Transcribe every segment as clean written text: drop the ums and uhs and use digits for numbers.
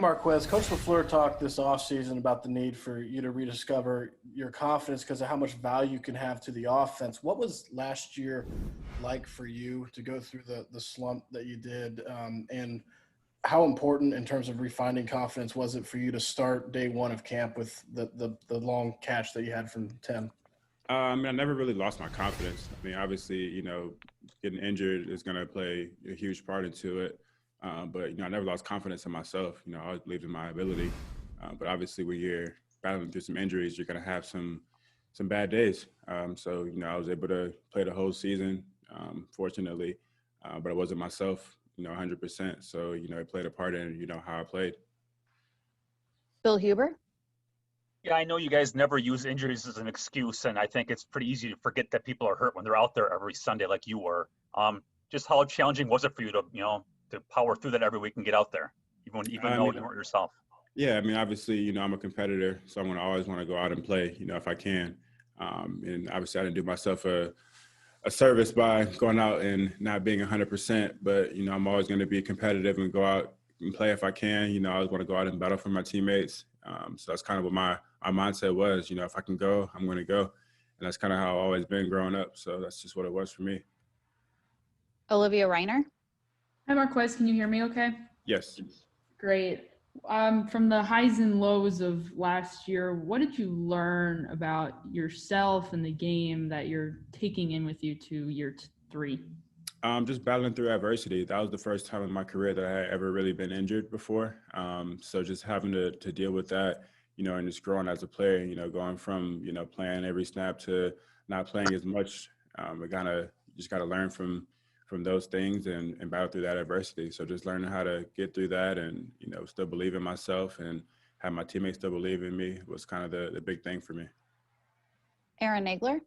Marquez. Coach LaFleur talked this offseason about the need for you to rediscover your confidence because of how much value you can have to the offense. What was last year like for you to go through the slump that you did, and how important in terms of refining confidence was it for you to start day one of camp with the long catch that you had from 10? I never really lost my confidence. I mean, obviously, getting injured is going to play a huge part into it. But I never lost confidence in myself. I always believed in my ability. But obviously, when you're battling through some injuries, you're going to have some bad days. So I was able to play the whole season, fortunately. But I wasn't myself, 100%. So, it played a part in, how I played. Bill Huber? Yeah, I know you guys never use injuries as an excuse, and I think it's pretty easy to forget that people are hurt when they're out there every Sunday like you were. Just how challenging was it for you to power through that every week and get out there, even though you hurt yourself? Yeah, I mean, obviously, I'm a competitor, so I'm going to always want to go out and play, if I can. And obviously, I didn't do myself a service by going out and not being 100%, but, I'm always going to be competitive and go out and play if I can. I always want to go out and battle for my teammates. So that's kind of what my mindset was. If I can go, I'm going to go. And that's kind of how I've always been growing up. So that's just what it was for me. Olivia Reiner? Hi, Marquez. Can you hear me okay? Yes. Great. From the highs and lows of last year, what did you learn about yourself and the game that you're taking in with you to year 3? Just battling through adversity. That was the first time in my career that I had ever really been injured before. So just having to deal with that, and just growing as a player, going from, playing every snap to not playing as much. I just got to learn from those things and battle through that adversity. So just learning how to get through that and, still believe in myself and have my teammates still believe in me was kind of the big thing for me. Aaron Nagler?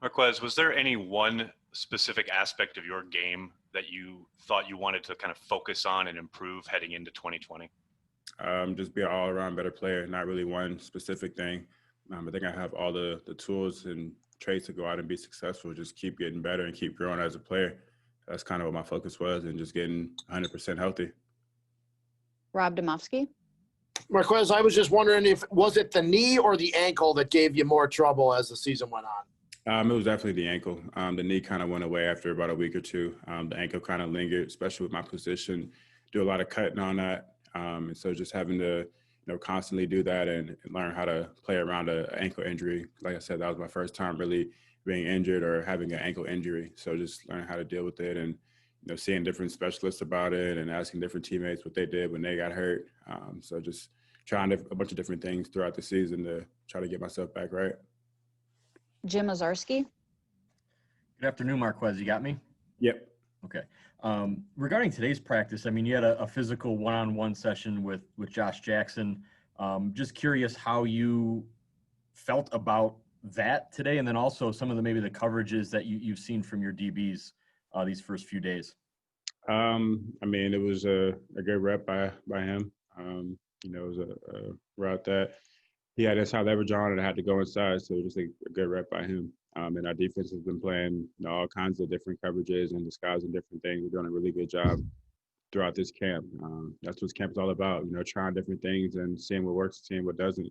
Marquez, was there any one specific aspect of your game that you thought you wanted to kind of focus on and improve heading into 2020? Just be an all-around better player, not really one specific thing. I think I have all the tools and traits to go out and be successful, just keep getting better and keep growing as a player. That's kind of what my focus was, and just getting 100% healthy. Rob Domofsky? Marquez, I was just wondering was it the knee or the ankle that gave you more trouble as the season went on? It was definitely the ankle. The knee kind of went away after about a week or two. The ankle kind of lingered, especially with my position. Do a lot of cutting on that. And so just having to, constantly do that and learn how to play around an ankle injury. Like I said, that was my first time really being injured or having an ankle injury. So just learning how to deal with it and, seeing different specialists about it and asking different teammates what they did when they got hurt. So just trying a bunch of different things throughout the season to try to get myself back right. Jim Ozarski? Good afternoon, Marquez. You got me? Yep. Okay. Regarding today's practice, I mean, you had a physical one-on-one session with Josh Jackson. Just curious how you felt about that today, and then also some of maybe the coverages that you've seen from your DBs these first few days. I mean, it was a good rep by him. It was a route that he had his high leverage on and I had to go inside, so just a good rep by him. And our defense has been playing all kinds of different coverages and disguising different things. We're doing a really good job throughout this camp. That's what camp is all about, trying different things and seeing what works, seeing what doesn't.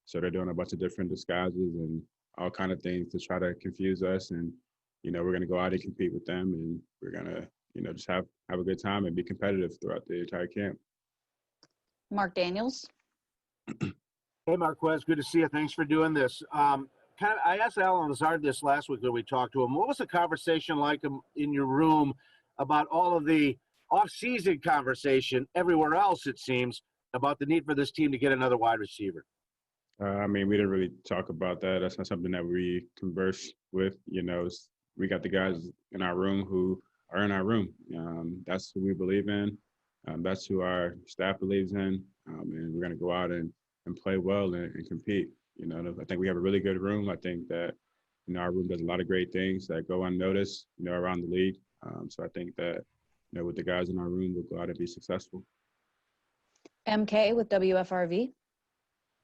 So they're doing a bunch of different disguises and all kind of things to try to confuse us. And, we're going to go out and compete with them, and we're going to, just have a good time and be competitive throughout the entire camp. Mark Daniels? Hey, Marquez, good to see you. Thanks for doing this. I asked Alan Lazard this last week when we talked to him. What was the conversation like in your room about all of the off-season conversation everywhere else, it seems, about the need for this team to get another wide receiver? We didn't really talk about that. That's not something that we converse with. We got the guys in our room who are in our room. That's who we believe in. That's who our staff believes in. And we're going to go out and play well and compete. I think we have a really good room. I think that, our room does a lot of great things that go unnoticed, around the league. So I think that, with the guys in our room, we'll go out and be successful. MK with WFRV.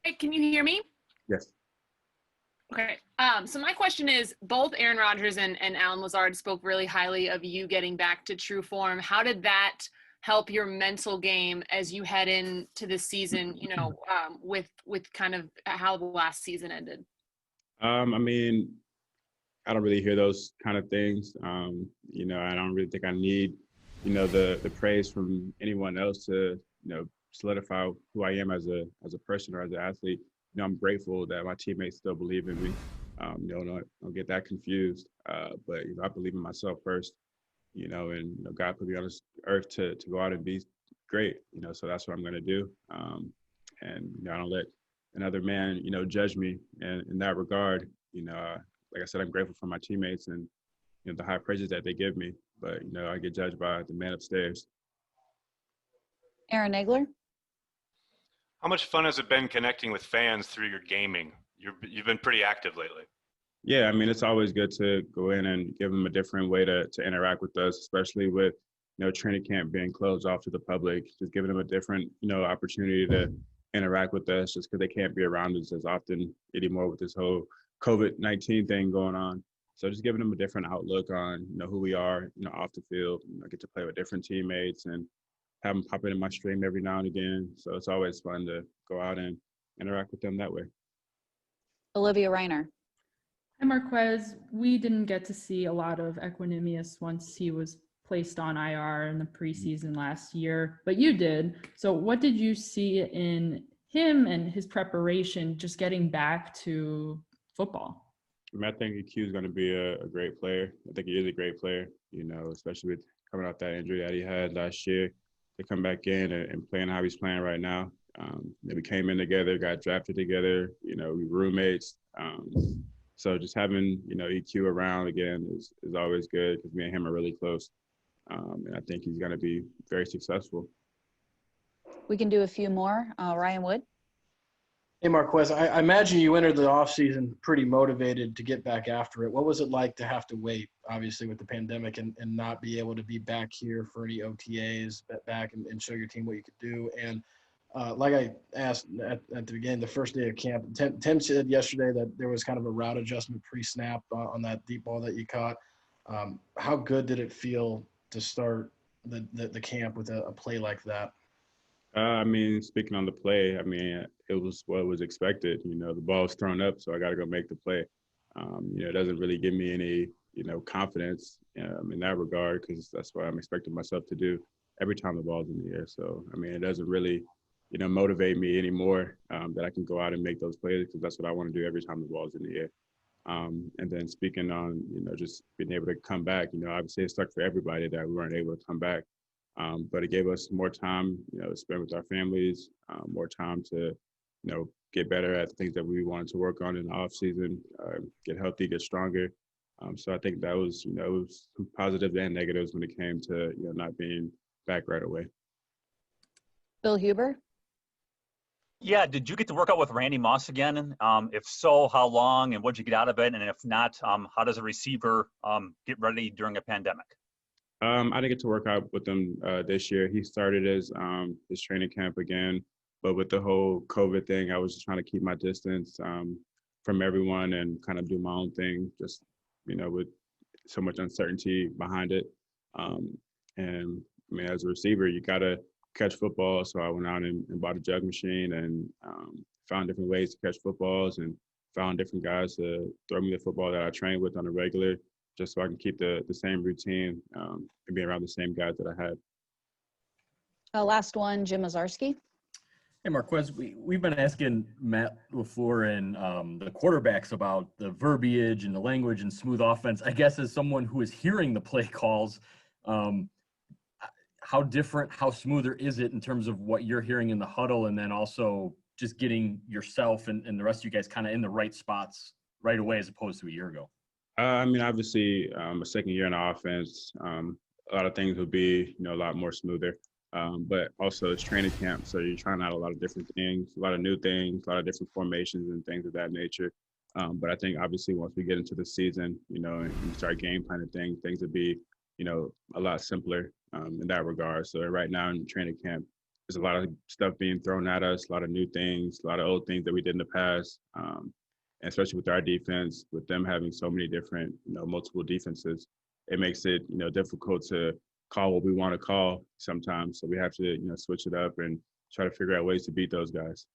Hey, can you hear me? Yes. Okay. So my question is, both Aaron Rodgers and Alan Lazard spoke really highly of you getting back to true form. How did that help your mental game as you head into the season, with kind of how the last season ended? I mean, I don't really hear those kind of things. I don't really think I need, the praise from anyone else to, solidify who I am as a person or as an athlete. I'm grateful that my teammates still believe in me. Don't get that confused. But I believe in myself first. And God put me on this earth to go out and be great. So that's what I'm going to do. I don't let another man, judge me in that regard. Like I said, I'm grateful for my teammates and the high praises that they give me. But I get judged by the man upstairs. Aaron Nagler. How much fun has it been connecting with fans through your gaming? You've been pretty active lately. Yeah, I mean, it's always good to go in and give them a different way to interact with us, especially with, training camp being closed off to the public, just giving them a different, opportunity to interact with us just because they can't be around us as often anymore with this whole COVID-19 thing going on. So just giving them a different outlook on, who we are, off the field. I get to play with different teammates and have them pop into my stream every now and again. So it's always fun to go out and interact with them that way. Olivia Reiner. Hi, Marquez. We didn't get to see a lot of Equanimous once he was placed on IR in the preseason last year, but you did. So what did you see in him and his preparation just getting back to football? I think EQ is going to be a great player. I think he is a great player, especially with coming off that injury that he had last year. To come back in and playing how he's playing right now. We came in together, got drafted together, we were roommates. So just having, EQ around again is always good because me and him are really close. And I think he's going to be very successful. We can do a few more. Ryan Wood. Hey, Marquez, I imagine you entered the offseason pretty motivated to get back after it. What was it like to have to wait, obviously, with the pandemic and not be able to be back here for any OTAs, back and show your team what you could do? And like I asked at the beginning, the first day of camp, Tim said yesterday that there was kind of a route adjustment pre-snap on that deep ball that you caught. How good did it feel to start the camp with a play like that? Speaking on the play, it was what was expected. The ball was thrown up, so I got to go make the play. It doesn't really give me any, confidence in that regard because that's what I'm expecting myself to do every time the ball's in the air. So, it doesn't really, motivate me anymore that I can go out and make those plays because that's what I want to do every time the ball's in the air. And then speaking on, just being able to come back, obviously it sucked for everybody that we weren't able to come back. But it gave us more time, to spend with our families, more time to, get better at the things that we wanted to work on in the off season, get healthy, get stronger. So I think that was, it was positives and negatives when it came to, not being back right away. Bill Huber. Yeah, did you get to work out with Randy Moss again? If so, how long and what'd you get out of it? And if not, how does a receiver get ready during a pandemic? I didn't get to work out with him this year. He started his training camp again, but with the whole COVID thing, I was just trying to keep my distance from everyone and kind of do my own thing, just, with so much uncertainty behind it. As a receiver, you got to catch football. So I went out and bought a jug machine and found different ways to catch footballs and found different guys to throw me the football that I train with on a regular, just so I can keep the same routine and be around the same guys that I had. Last one, Jim Ozarski. Hey, Marquez, we've been asking Matt LaFleur and the quarterbacks about the verbiage and the language and smooth offense. I guess as someone who is hearing the play calls, how different, how smoother is it in terms of what you're hearing in the huddle and then also just getting yourself and the rest of you guys kind of in the right spots right away as opposed to a year ago? Obviously, a second year in the offense, a lot of things will be, a lot more smoother. But also it's training camp, so you're trying out a lot of different things, a lot of new things, a lot of different formations and things of that nature. But I think obviously once we get into the season, and you start game planning things will be, a lot simpler in that regard. So right now in training camp, there's a lot of stuff being thrown at us, a lot of new things, a lot of old things that we did in the past. And especially with our defense, with them having so many different, multiple defenses, it makes it, difficult to call what we want to call sometimes. So we have to, switch it up and try to figure out ways to beat those guys.